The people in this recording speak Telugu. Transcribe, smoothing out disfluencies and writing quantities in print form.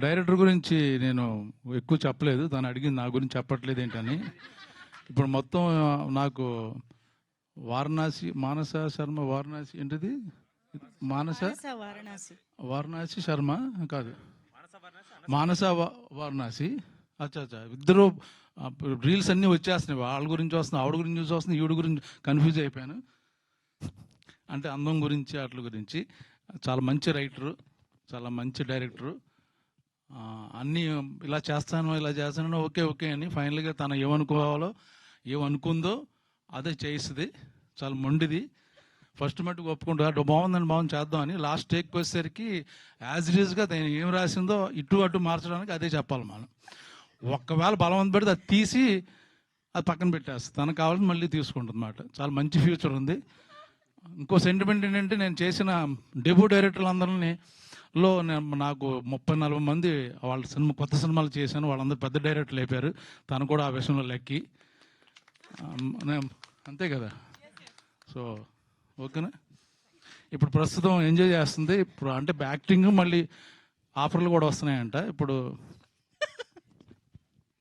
డైరెక్టర్ గురించి నేను ఎక్కువ చెప్పలేదు, తను అడిగింది నా గురించి చెప్పట్లేదు ఏంటని. ఇప్పుడు మొత్తం నాకు మానస శర్మ వారణాసి ఏంటిది వారణాసి శర్మ కాదు, వారణాసి. అచ్చా ఇద్దరు రీల్స్ అన్నీ వచ్చేస్తున్నాయి, వాళ్ళ గురించి వస్తున్నాయి, ఆవిడ గురించి వస్తున్నాయి, ఈవిడ గురించి కన్ఫ్యూజ్ అయిపోయాను. అంటే అందం గురించి వాటి గురించి. చాలా మంచి రైటరు, చాలా మంచి డైరెక్టరు. అన్నీ ఇలా చేస్తాను ఓకే అని ఫైనల్గా తను ఏమనుకోవాలో ఏమనుకుందో అదే చేయిస్తుంది. చాలా మొండిది. ఫస్ట్ మట్టుకు ఒప్పుకుంటా బాగుంది చేద్దాం అని. లాస్ట్ టేక్కి వచ్చేసరికి యాజ్ ఇట్ ఈజ్గా తను ఏం రాసిందో ఇటు అటు మార్చడానికి అదే చెప్పాలి మనం. ఒక్కవేళ బలవంత పెడితే అది తీసి అది పక్కన పెట్టేస్తుంది, తనకు కావాలని మళ్ళీ తీసుకుంటుంది అన్నమాట. చాలా మంచి ఫ్యూచర్ ఉంది. ఇంకో సెంటిమెంట్ ఏంటంటే, నేను చేసిన డెబ్యూ డైరెక్టర్లు అందరినీ నాకు 30-40 మంది వాళ్ళ కొత్త సినిమాలు చేశాను, వాళ్ళందరూ పెద్ద డైరెక్టర్లు అయిపోయారు. తను కూడా ఆ విషయంలో లెక్కి, అంతే కదా. సో ఓకేనా. ఇప్పుడు ప్రస్తుతం ఎంజాయ్ చేస్తుంది. ఇప్పుడు అంటే యాక్టింగ్ మళ్ళీ ఆఫర్లు కూడా వస్తున్నాయంట. ఇప్పుడు